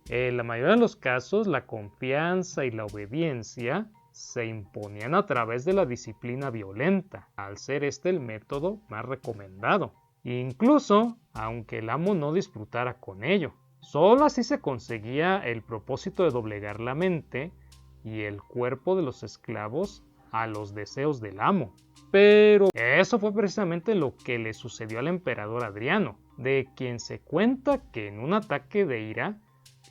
En la mayoría de los casos, la confianza y la obediencia se imponían a través de la disciplina violenta, al ser este el método más recomendado, incluso aunque el amo no disfrutara con ello. Solo así se conseguía el propósito de doblegar la mente y el cuerpo de los esclavos a los deseos del amo. Pero eso fue precisamente lo que le sucedió al emperador Adriano, de quien se cuenta que en un ataque de ira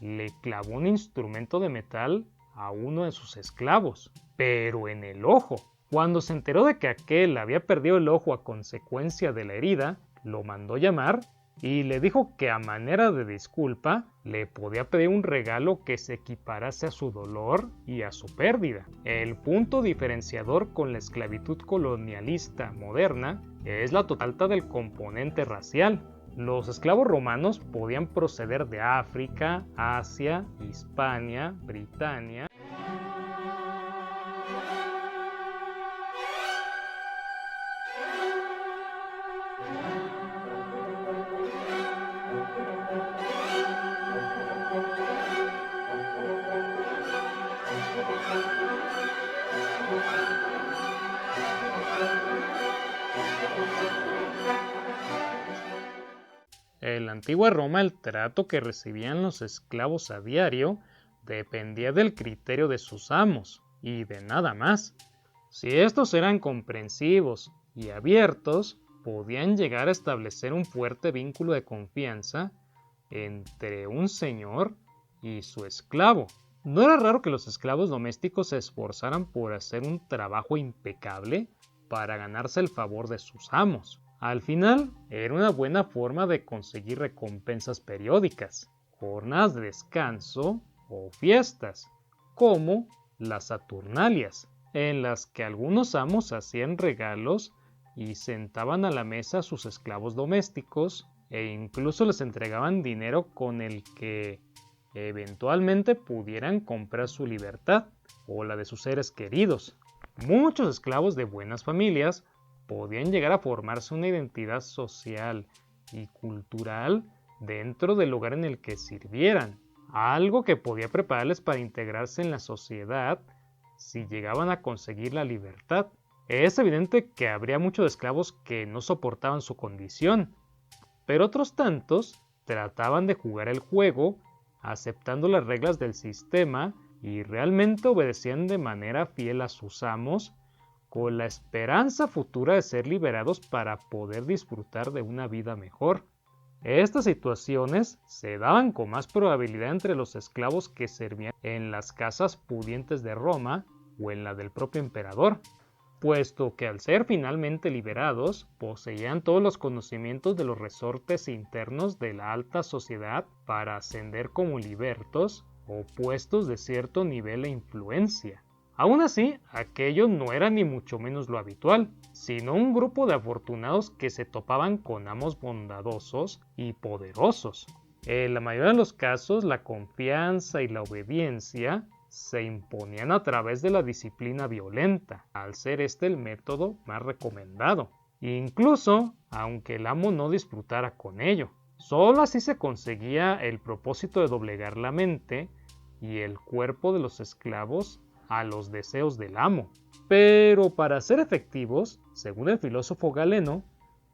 le clavó un instrumento de metal a uno de sus esclavos, pero en el ojo. Cuando se enteró de que aquel había perdido el ojo a consecuencia de la herida, lo mandó llamar y le dijo que a manera de disculpa le podía pedir un regalo que se equiparase a su dolor y a su pérdida. El punto diferenciador con la esclavitud colonialista moderna es la total falta del componente racial. Los esclavos romanos podían proceder de África, Asia, Hispania, Britania. En la antigua Roma, el trato que recibían los esclavos a diario dependía del criterio de sus amos y de nada más. Si estos eran comprensivos y abiertos, podían llegar a establecer un fuerte vínculo de confianza entre un señor y su esclavo. No era raro que los esclavos domésticos se esforzaran por hacer un trabajo impecable para ganarse el favor de sus amos. Al final, era una buena forma de conseguir recompensas periódicas, jornadas de descanso o fiestas, como las Saturnalias, en las que algunos amos hacían regalos y sentaban a la mesa a sus esclavos domésticos e incluso les entregaban dinero con el que eventualmente pudieran comprar su libertad o la de sus seres queridos. Muchos esclavos de buenas familias podían llegar a formarse una identidad social y cultural dentro del lugar en el que sirvieran, algo que podía prepararles para integrarse en la sociedad si llegaban a conseguir la libertad. Es evidente que habría muchos esclavos que no soportaban su condición, pero otros tantos trataban de jugar el juego aceptando las reglas del sistema y realmente obedecían de manera fiel a sus amos con la esperanza futura de ser liberados para poder disfrutar de una vida mejor. Estas situaciones se daban con más probabilidad entre los esclavos que servían en las casas pudientes de Roma o en la del propio emperador, puesto que al ser finalmente liberados poseían todos los conocimientos de los resortes internos de la alta sociedad para ascender como libertos o puestos de cierto nivel e influencia. Aún así, aquello no era ni mucho menos lo habitual, sino un grupo de afortunados que se topaban con amos bondadosos y poderosos. En la mayoría de los casos, la confianza y la obediencia se imponían a través de la disciplina violenta, al ser este el método más recomendado, incluso aunque el amo no disfrutara con ello. Solo así se conseguía el propósito de doblegar la mente y el cuerpo de los esclavos a los deseos del amo. Pero para ser efectivos, según el filósofo Galeno,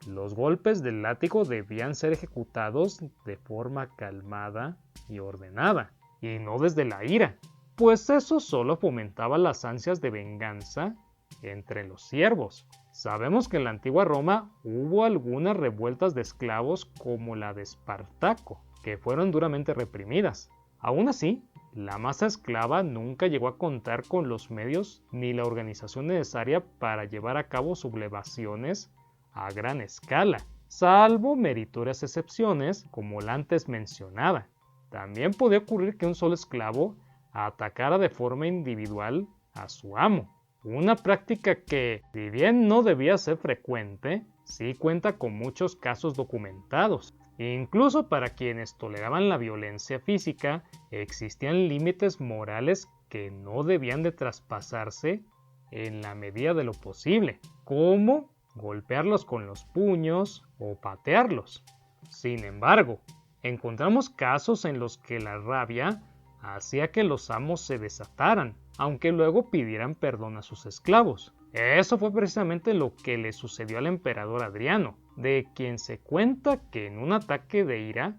los golpes del látigo debían ser ejecutados de forma calmada y ordenada, y no desde la ira, pues eso solo fomentaba las ansias de venganza entre los siervos. Sabemos que en la antigua Roma hubo algunas revueltas de esclavos como la de Espartaco, que fueron duramente reprimidas. Aún así, la masa esclava nunca llegó a contar con los medios ni la organización necesaria para llevar a cabo sublevaciones a gran escala, salvo meritorias excepciones como la antes mencionada. También podía ocurrir que un solo esclavo atacara de forma individual a su amo, una práctica que, si bien no debía ser frecuente, sí cuenta con muchos casos documentados. Incluso para quienes toleraban la violencia física, existían límites morales que no debían de traspasarse en la medida de lo posible, como golpearlos con los puños o patearlos. Sin embargo, encontramos casos en los que la rabia hacía que los amos se desataran, aunque luego pidieran perdón a sus esclavos. Eso fue precisamente lo que le sucedió al emperador Adriano, de quien se cuenta que en un ataque de ira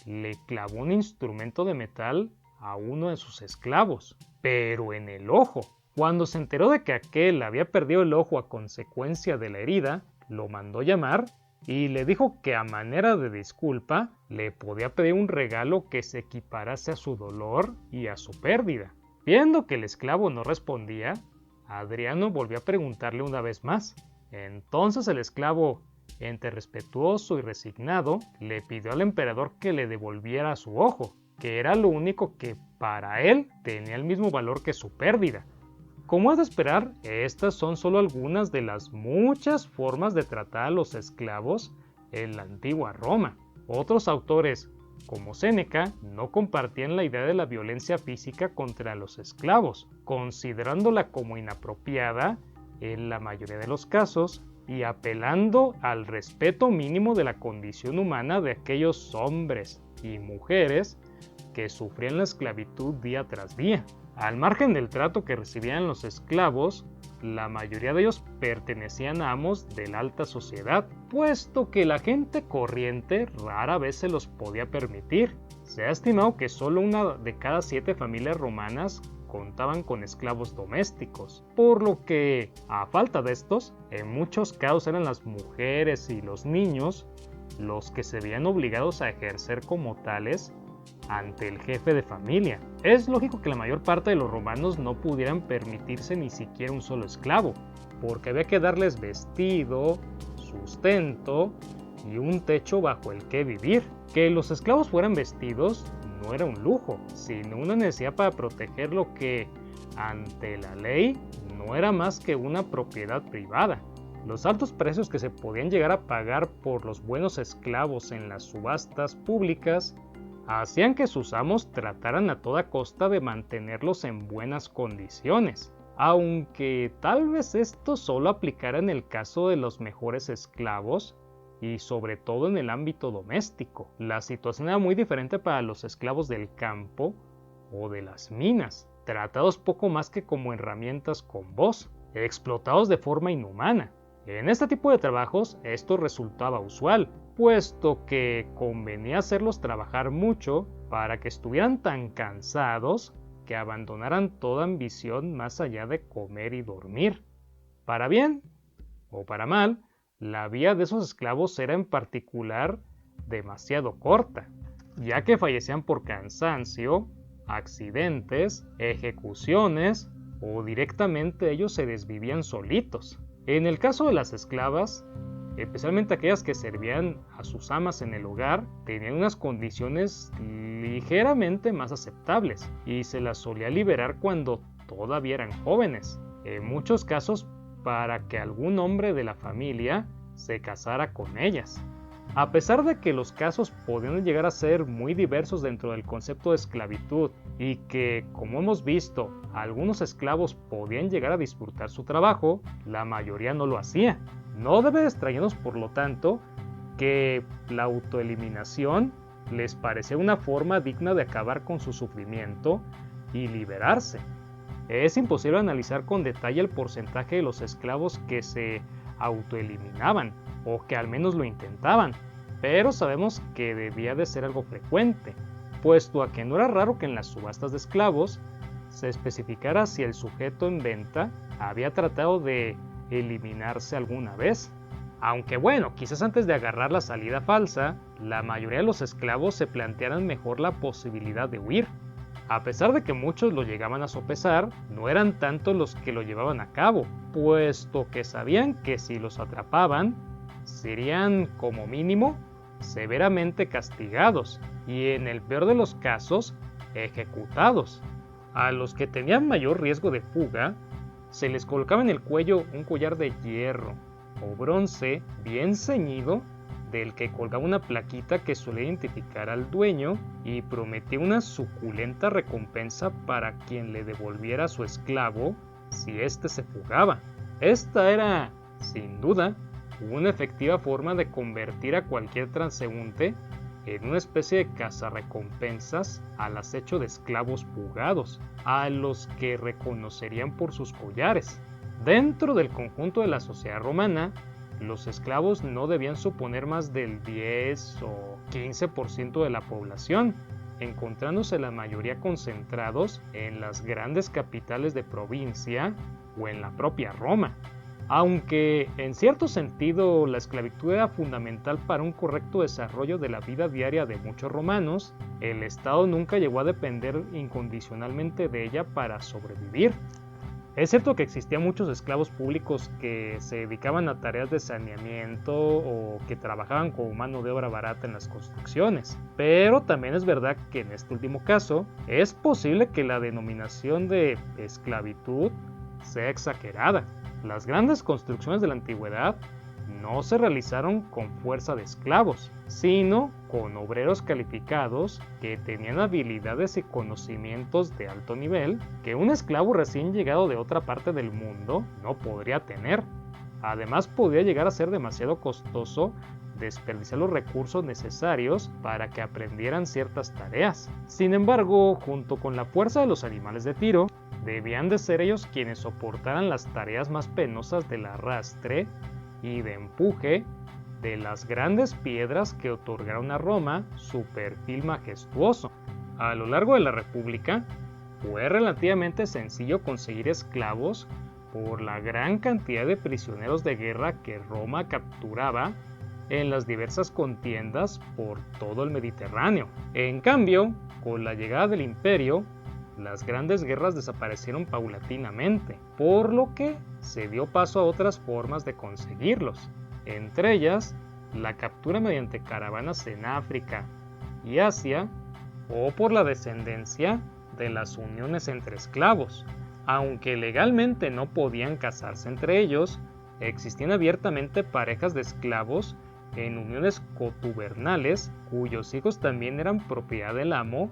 le clavó un instrumento de metal a uno de sus esclavos, pero en el ojo. Cuando se enteró de que aquel había perdido el ojo a consecuencia de la herida, lo mandó llamar y le dijo que a manera de disculpa le podía pedir un regalo que se equiparase a su dolor y a su pérdida. Viendo que el esclavo no respondía, Adriano volvió a preguntarle una vez más. Entonces el esclavo, entre respetuoso y resignado, le pidió al emperador que le devolviera su ojo, que era lo único que para él tenía el mismo valor que su pérdida. Como es de esperar, estas son solo algunas de las muchas formas de tratar a los esclavos en la antigua Roma. Otros autores, como Séneca, no compartían la idea de la violencia física contra los esclavos, considerándola como inapropiada en la mayoría de los casos y apelando al respeto mínimo de la condición humana de aquellos hombres y mujeres que sufrían la esclavitud día tras día. Al margen del trato que recibían los esclavos, la mayoría de ellos pertenecían a amos de la alta sociedad, puesto que la gente corriente rara vez se los podía permitir. Se ha estimado que solo una de cada 7 familias romanas contaban con esclavos domésticos, por lo que, a falta de estos, en muchos casos eran las mujeres y los niños los que se veían obligados a ejercer como tales ante el jefe de familia. Es lógico que la mayor parte de los romanos no pudieran permitirse ni siquiera un solo esclavo, porque había que darles vestido, sustento y un techo bajo el que vivir. Que los esclavos fueran vestidos no era un lujo, sino una necesidad para proteger lo que, ante la ley, no era más que una propiedad privada. Los altos precios que se podían llegar a pagar por los buenos esclavos en las subastas públicas hacían que sus amos trataran a toda costa de mantenerlos en buenas condiciones, aunque tal vez esto solo aplicara en el caso de los mejores esclavos y sobre todo en el ámbito doméstico. La situación era muy diferente para los esclavos del campo o de las minas, tratados poco más que como herramientas con voz, explotados de forma inhumana. En este tipo de trabajos esto resultaba usual, puesto que convenía hacerlos trabajar mucho para que estuvieran tan cansados que abandonaran toda ambición más allá de comer y dormir. Para bien o para mal, la vida de esos esclavos era en particular demasiado corta, ya que fallecían por cansancio, accidentes, ejecuciones o directamente ellos se desvivían solitos. En el caso de las esclavas, especialmente aquellas que servían a sus amas en el hogar, tenían unas condiciones ligeramente más aceptables y se las solía liberar cuando todavía eran jóvenes, en muchos casos para que algún hombre de la familia se casara con ellas. A pesar de que los casos podían llegar a ser muy diversos dentro del concepto de esclavitud y que, como hemos visto, algunos esclavos podían llegar a disfrutar su trabajo, la mayoría no lo hacía. No debe extrañarnos, por lo tanto, que la autoeliminación les parecía una forma digna de acabar con su sufrimiento y liberarse. Es imposible analizar con detalle el porcentaje de los esclavos que se autoeliminaban, o que al menos lo intentaban, pero sabemos que debía de ser algo frecuente, puesto a que no era raro que en las subastas de esclavos se especificara si el sujeto en venta había tratado de eliminarse alguna vez. Aunque bueno, quizás antes de agarrar la salida falsa, la mayoría de los esclavos se plantearan mejor la posibilidad de huir. A pesar de que muchos lo llegaban a sopesar, no eran tantos los que lo llevaban a cabo, puesto que sabían que si los atrapaban, serían, como mínimo, severamente castigados y, en el peor de los casos, ejecutados. A los que tenían mayor riesgo de fuga, se les colocaba en el cuello un collar de hierro o bronce bien ceñido, del que colgaba una plaquita que solía identificar al dueño y prometía una suculenta recompensa para quien le devolviera a su esclavo si éste se fugaba. Esta era, sin duda, una efectiva forma de convertir a cualquier transeúnte en una especie de cazarrecompensas al acecho de esclavos fugados, a los que reconocerían por sus collares. Dentro del conjunto de la sociedad romana, los esclavos no debían suponer más del 10 o 15% de la población, encontrándose la mayoría concentrados en las grandes capitales de provincia o en la propia Roma. Aunque en cierto sentido la esclavitud era fundamental para un correcto desarrollo de la vida diaria de muchos romanos, el Estado nunca llegó a depender incondicionalmente de ella para sobrevivir. Es cierto que existían muchos esclavos públicos que se dedicaban a tareas de saneamiento o que trabajaban como mano de obra barata en las construcciones, pero también es verdad que en este último caso es posible que la denominación de esclavitud sea exagerada. Las grandes construcciones de la antigüedad no se realizaron con fuerza de esclavos, sino con obreros calificados que tenían habilidades y conocimientos de alto nivel que un esclavo recién llegado de otra parte del mundo no podría tener. Además, podría llegar a ser demasiado costoso desperdiciar los recursos necesarios para que aprendieran ciertas tareas. Sin embargo, junto con la fuerza de los animales de tiro, debían de ser ellos quienes soportaran las tareas más penosas del arrastre y de empuje de las grandes piedras que otorgaron a Roma su perfil majestuoso. A lo largo de la República, fue relativamente sencillo conseguir esclavos por la gran cantidad de prisioneros de guerra que Roma capturaba en las diversas contiendas por todo el Mediterráneo. En cambio, con la llegada del Imperio, las grandes guerras desaparecieron paulatinamente, por lo que se dio paso a otras formas de conseguirlos, entre ellas la captura mediante caravanas en África y Asia o por la descendencia de las uniones entre esclavos. Aunque legalmente no podían casarse entre ellos, existían abiertamente parejas de esclavos en uniones cotubernales cuyos hijos también eran propiedad del amo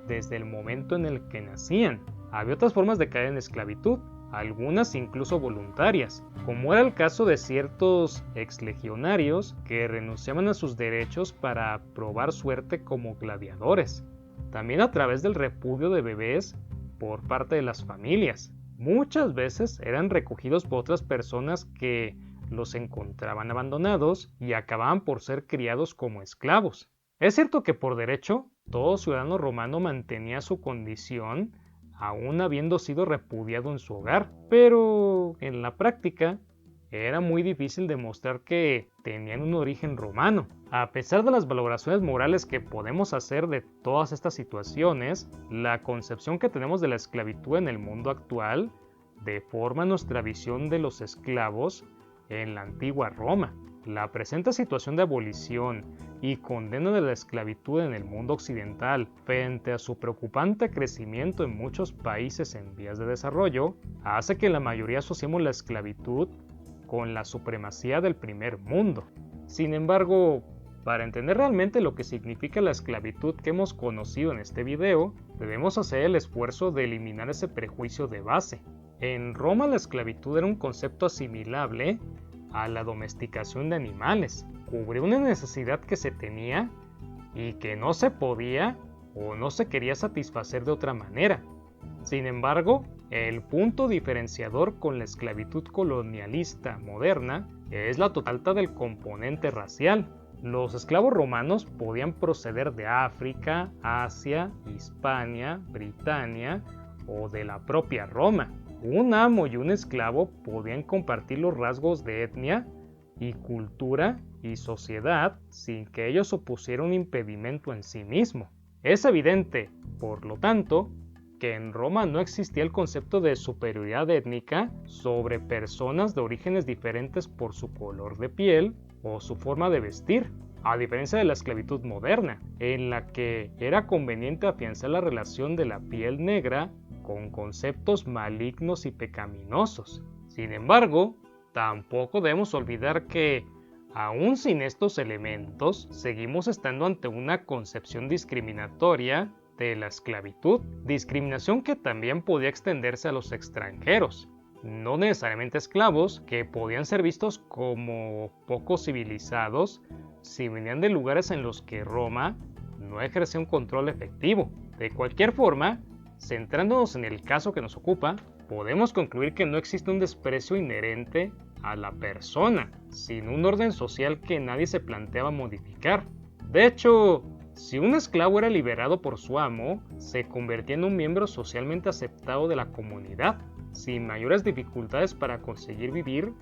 desde el momento en el que nacían. Había otras formas de caer en esclavitud, algunas incluso voluntarias, como era el caso de ciertos exlegionarios que renunciaban a sus derechos para probar suerte como gladiadores. También a través del repudio de bebés por parte de las familias. Muchas veces eran recogidos por otras personas que los encontraban abandonados y acababan por ser criados como esclavos. Es cierto que por derecho, todo ciudadano romano mantenía su condición aún habiendo sido repudiado en su hogar, pero en la práctica era muy difícil demostrar que tenían un origen romano. A pesar de las valoraciones morales que podemos hacer de todas estas situaciones, la concepción que tenemos de la esclavitud en el mundo actual deforma nuestra visión de los esclavos en la antigua Roma. La presente situación de abolición y condena de la esclavitud en el mundo occidental frente a su preocupante crecimiento en muchos países en vías de desarrollo hace que la mayoría asociemos la esclavitud con la supremacía del primer mundo. Sin embargo, para entender realmente lo que significa la esclavitud que hemos conocido en este video, debemos hacer el esfuerzo de eliminar ese prejuicio de base. En Roma la esclavitud era un concepto asimilable a la domesticación de animales. Cubría una necesidad que se tenía y que no se podía o no se quería satisfacer de otra manera. Sin embargo, el punto diferenciador con la esclavitud colonialista moderna es la total falta del componente racial. Los esclavos romanos podían proceder de África, Asia, Hispania, Britania o de la propia Roma. Un amo y un esclavo podían compartir los rasgos de etnia y cultura y sociedad sin que ello supusiera un impedimento en sí mismo. Es evidente, por lo tanto, que en Roma no existía el concepto de superioridad étnica sobre personas de orígenes diferentes por su color de piel o su forma de vestir, a diferencia de la esclavitud moderna, en la que era conveniente afianzar la relación de la piel negra con conceptos malignos y pecaminosos. Sin embargo, tampoco debemos olvidar que, aún sin estos elementos, seguimos estando ante una concepción discriminatoria de la esclavitud, discriminación que también podía extenderse a los extranjeros. no necesariamente esclavos, que podían ser vistos como poco civilizados si venían de lugares en los que Roma no ejercía un control efectivo. De cualquier forma, centrándonos en el caso que nos ocupa, podemos concluir que no existe un desprecio inherente a la persona, sino un orden social que nadie se planteaba modificar. De hecho, si un esclavo era liberado por su amo, se convertía en un miembro socialmente aceptado de la comunidad, sin mayores dificultades para conseguir vivir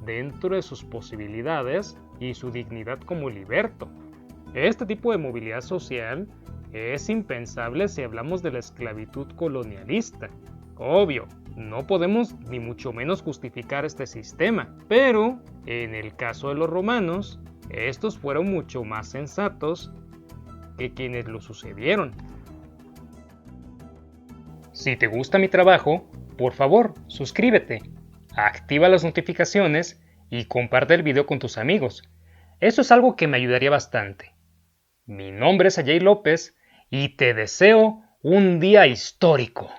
dentro de sus posibilidades y su dignidad como liberto. Este tipo de movilidad social es impensable si hablamos de la esclavitud colonialista. Obvio, no podemos ni mucho menos justificar este sistema, pero en el caso de los romanos, estos fueron mucho más sensatos que quienes lo sucedieron. Si te gusta mi trabajo, por favor, suscríbete, activa las notificaciones y comparte el video con tus amigos. Eso es algo que me ayudaría bastante. Mi nombre es Ajay López y te deseo un día histórico.